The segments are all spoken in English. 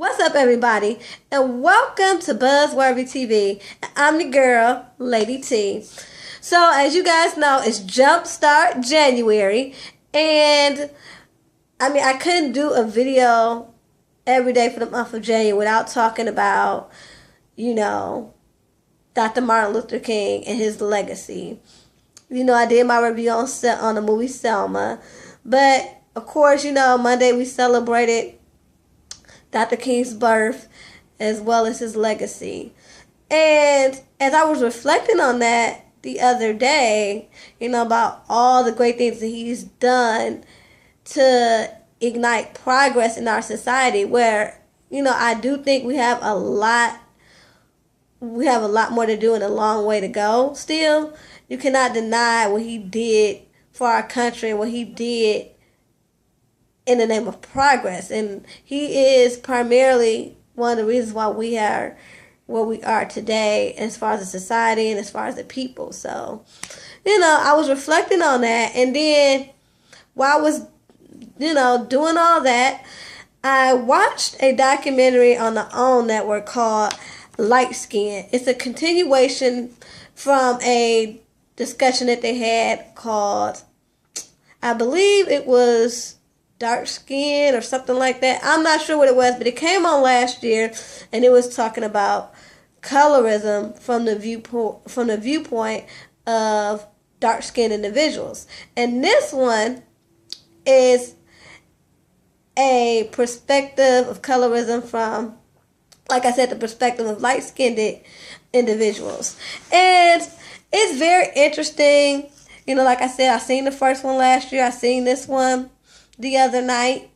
What's up, everybody, and welcome to Buzzworthy TV. I'm your girl, Lady T. So, as you guys know, it's Jumpstart January, and I couldn't do a video every day for the month of January without talking about, you know, Dr. Martin Luther King and his legacy. I did my review on the movie Selma, but of course, Monday we celebrated Dr. King's birth as well as his legacy. And as I was reflecting on that the other day, about all the great things that he's done to ignite progress in our society, where, I do think we have a lot more to do and a long way to go still. You cannot deny what he did for our country and what he did in the name of progress. And he is primarily one of the reasons why we are where we are today as far as the society and as far as the people. So, I was reflecting on that. And then while I was, doing all that, I watched a documentary on the OWN network called Light Skin. It's a continuation from a discussion that they had called, I believe it was Dark Skin or something like that. I'm not sure what it was, but it came on last year, and it was talking about colorism from the viewpoint of dark skinned individuals. And this one is a perspective of colorism from, like I said, the perspective of light skinned individuals. And it's very interesting. Like I said, I seen the first one last year. I seen this one the other night,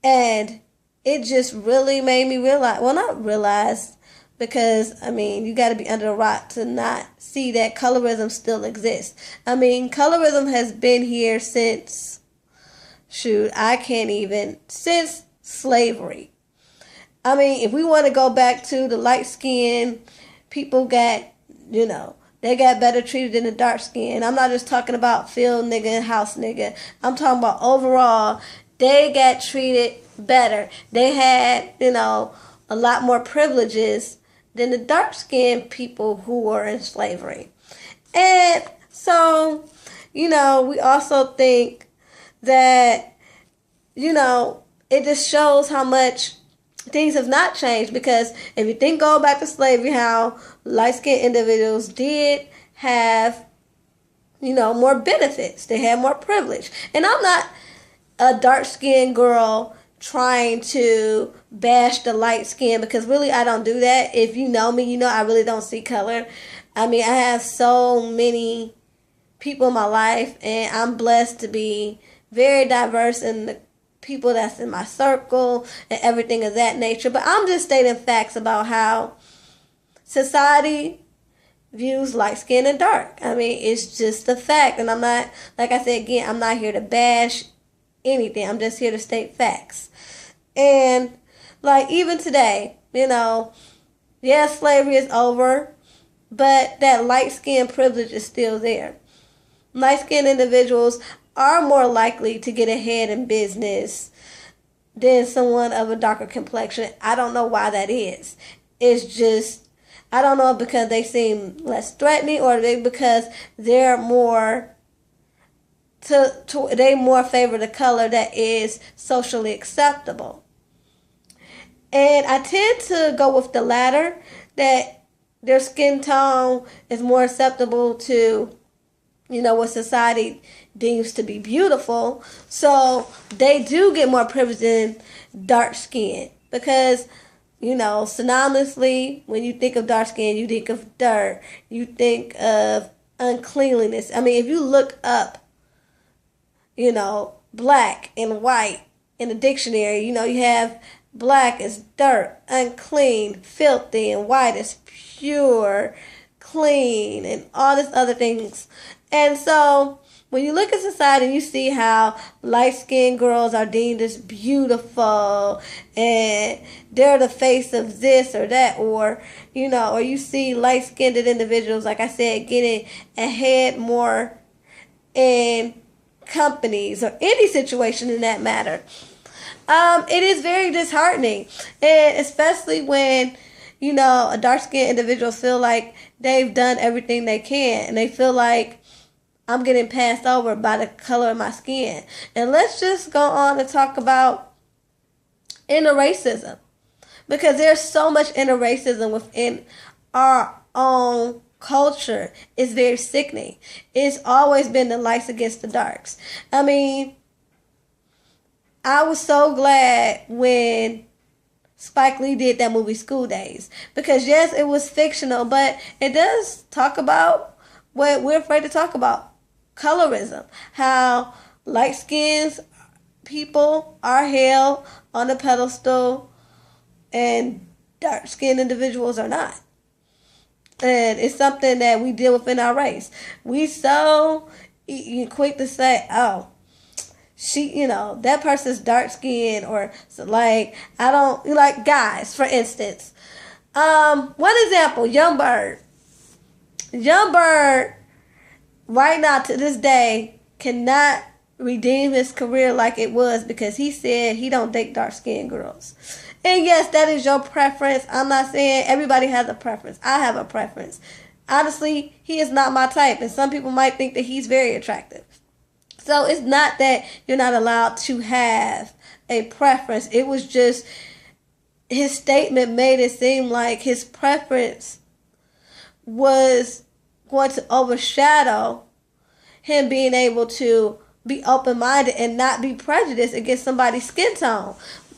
and it just really made me realize, well, not realize, because you got to be under a rock to not see that colorism still exists. Colorism has been here since since slavery. If we want to go back to the light skin people got, they got better treated than the dark skin. I'm not just talking about field nigga and house nigga. I'm talking about overall, they got treated better. They had, a lot more privileges than the dark skinned people who were in slavery. And so, we also think that, it just shows how much things have not changed, because if you think going back to slavery, how light-skinned individuals did have, more benefits. They had more privilege. And I'm not a dark-skinned girl trying to bash the light skin, because really I don't do that. If you know me, I really don't see color. I have so many people in my life, and I'm blessed to be very diverse in the people that's in my circle and everything of that nature. But I'm just stating facts about how society views light skin and dark. It's just a fact. And I'm not, like I said again, I'm not here to bash anything. I'm just here to state facts. And even today, yes, slavery is over, but that light skin privilege is still there. Light skinned individuals are more likely to get ahead in business than someone of a darker complexion. I don't know why that is. It's just, I don't know, because they seem less threatening, or because they're more they more favor the color that is socially acceptable. And I tend to go with the latter, that their skin tone is more acceptable to, what society deems to be beautiful. So they do get more privilege than dark skin, because, synonymously, when you think of dark skin, you think of dirt, you think of uncleanliness. If you look up, black and white in the dictionary, you have black as dirt, unclean, filthy, and white as pure, clean, and all this other things. And so when you look at society and you see how light-skinned girls are deemed as beautiful and they're the face of this or that, or you see light-skinned individuals, like I said, getting ahead more in companies or any situation in that matter. It is very disheartening, and especially when a dark-skinned individual feel like they've done everything they can, and they feel like I'm getting passed over by the color of my skin. And let's just go on and talk about inner racism, because there's so much inner racism within our own culture. It's very sickening. It's always been the lights against the darks. I mean, I was so glad when Spike Lee did that movie School Days, because yes, it was fictional, but it does talk about what we're afraid to talk about: colorism, how light-skinned people are held on a pedestal and dark-skinned individuals are not. And it's something that we deal with in our race. We so quick to say, oh, that person's dark skinned, or so, like, I don't like guys, for instance. One example, Young Bird. Young Bird, right now to this day, cannot redeem his career like it was, because he said he don't date dark skinned girls. And yes, that is your preference. I'm not saying everybody has a preference. I have a preference. Honestly, he is not my type, and some people might think that he's very attractive. So it's not that you're not allowed to have a preference. It was just his statement made it seem like his preference was going to overshadow him being able to be open-minded and not be prejudiced against somebody's skin tone.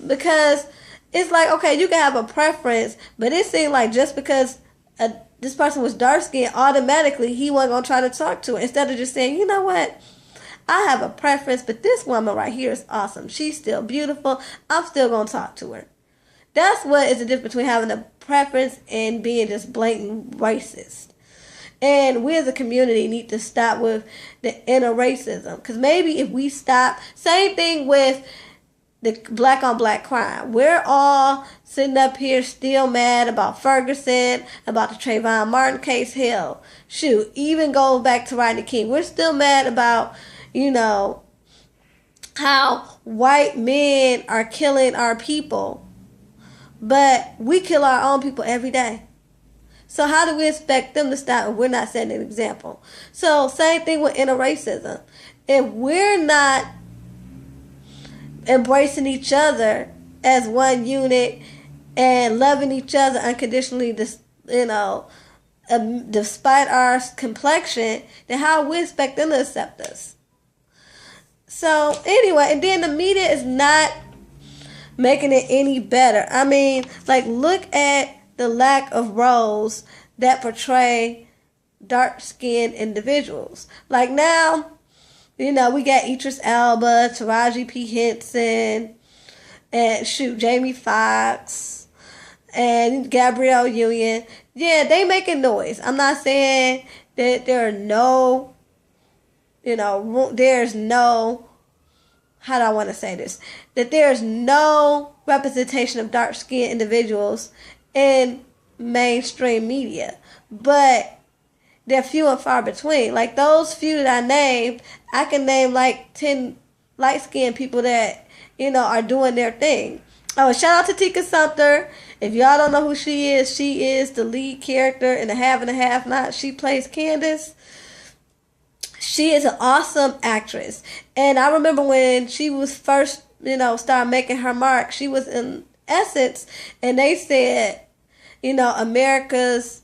Because it's like, okay, you can have a preference, but it seemed like just because this person was dark-skinned, automatically he wasn't going to try to talk to her. Instead of just saying, you know what? I have a preference, but this woman right here is awesome. She's still beautiful. I'm still going to talk to her. That's what is the difference between having a preference and being just blatant racist. And we as a community need to stop with the inner racism. Because maybe if we stop, same thing with the black on black crime. We're all sitting up here still mad about Ferguson, about the Trayvon Martin case. Hell, shoot, even go back to Rodney King. We're still mad about, how white men are killing our people. But we kill our own people every day. So how do we expect them to stop if we're not setting an example? So same thing with inner racism. If we're not embracing each other as one unit and loving each other unconditionally, despite our complexion, then how we expect them to accept us? So anyway, and then the media is not making it any better. I mean, like, look at the lack of roles that portray dark-skinned individuals. Like now, we got Idris Elba, Taraji P. Henson, and Jamie Foxx, and Gabrielle Union. Yeah, they making noise. I'm not saying that there's no, how do I want to say this? That there's no representation of dark-skinned individuals in mainstream media. But they're few and far between. Like those few that I named, I can name like 10 light-skinned people that, are doing their thing. Oh, shout out to Tika Sumpter. If y'all don't know who she is the lead character in The Have and the Have Not. She plays Candace. She is an awesome actress. And I remember when she was first, started making her mark, she was in Essence, and they said, America's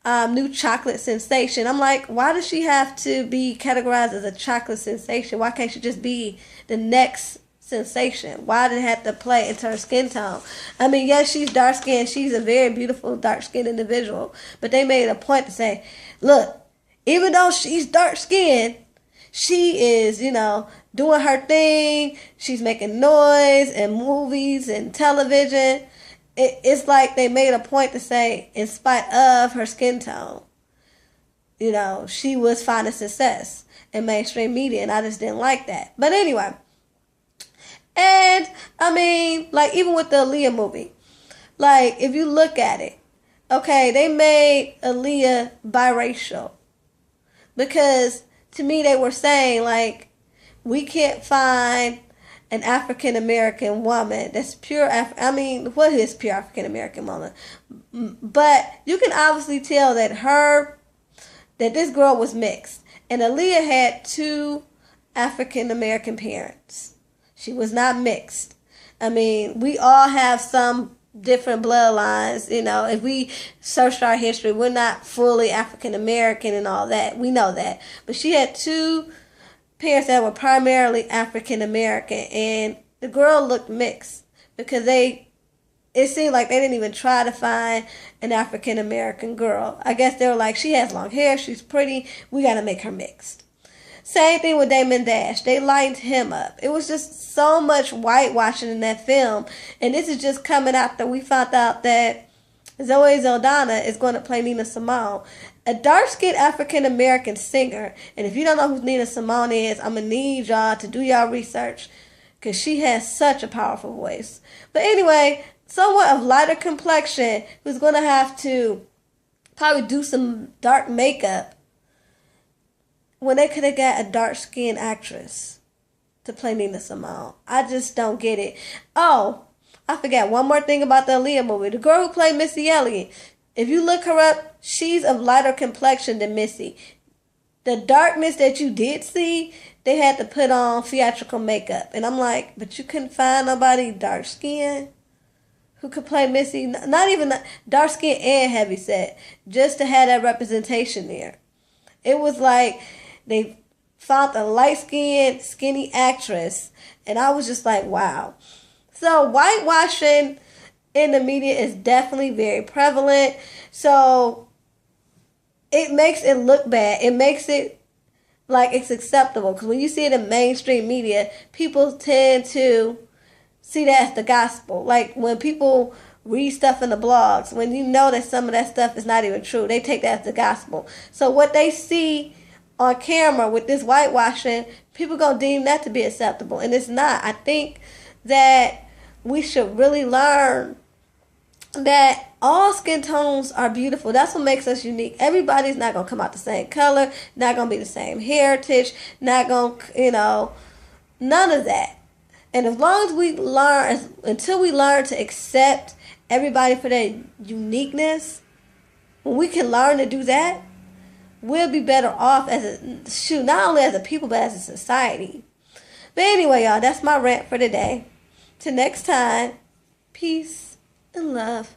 new chocolate sensation. I'm like, why does she have to be categorized as a chocolate sensation? Why can't she just be the next sensation? Why did it have to play into her skin tone? I mean, yes, she's dark-skinned. She's a very beautiful dark-skinned individual. But they made a point to say, look, even though she's dark-skinned, she is, doing her thing. She's making noise and movies and television. It's like they made a point to say, in spite of her skin tone, she was finding success in mainstream media, and I just didn't like that. But anyway, and I mean, like, even with the Aaliyah movie, like, if you look at it, okay, they made Aaliyah biracial because to me they were saying, like, we can't find an African American woman that's pure. What is pure African American woman? But you can obviously tell that this girl was mixed, and Aaliyah had two African American parents. She was not mixed. We all have some different bloodlines. If we search our history, we're not fully African American and all that. We know that. But she had two parents that were primarily African American, and the girl looked mixed because it seemed like they didn't even try to find an African American girl. I guess they were like, she has long hair, she's pretty, we got to make her mixed. Same thing with Damon Dash. They lightened him up. It was just so much whitewashing in that film. And this is just coming after we found out that Zoe Saldana is going to play Nina Simone, a dark-skinned African-American singer. And if you don't know who Nina Simone is, I'm going to need y'all to do y'all research because she has such a powerful voice. But anyway, someone of lighter complexion who's going to have to probably do some dark makeup when they could have got a dark-skinned actress to play Nina Simone. I just don't get it. Oh, I forgot one more thing about the Aaliyah movie. The girl who played Missy Elliott, if you look her up, she's of lighter complexion than Missy. The darkness that you did see, they had to put on theatrical makeup. And I'm like, but you couldn't find nobody dark-skinned who could play Missy? Not even dark-skinned and heavyset, just to have that representation there. It was like they found a light-skinned, skinny actress, and I was just like, wow. So whitewashing in the media is definitely very prevalent. So it makes it look bad. It makes it like it's acceptable. Because when you see it in mainstream media, people tend to see that as the gospel. Like when people read stuff in the blogs, when you know that some of that stuff is not even true, they take that as the gospel. So what they see on camera with this whitewashing, people gonna deem that to be acceptable, and it's not. I think that we should really learn that all skin tones are beautiful. That's what makes us unique. Everybody's not gonna come out the same color, not gonna be the same heritage, not gonna, none of that. And as long as we learn, until we learn to accept everybody for their uniqueness, when we can learn to do that, we'll be better off not only as a people, but as a society. But anyway, y'all, that's my rant for today. Till next time, peace and love.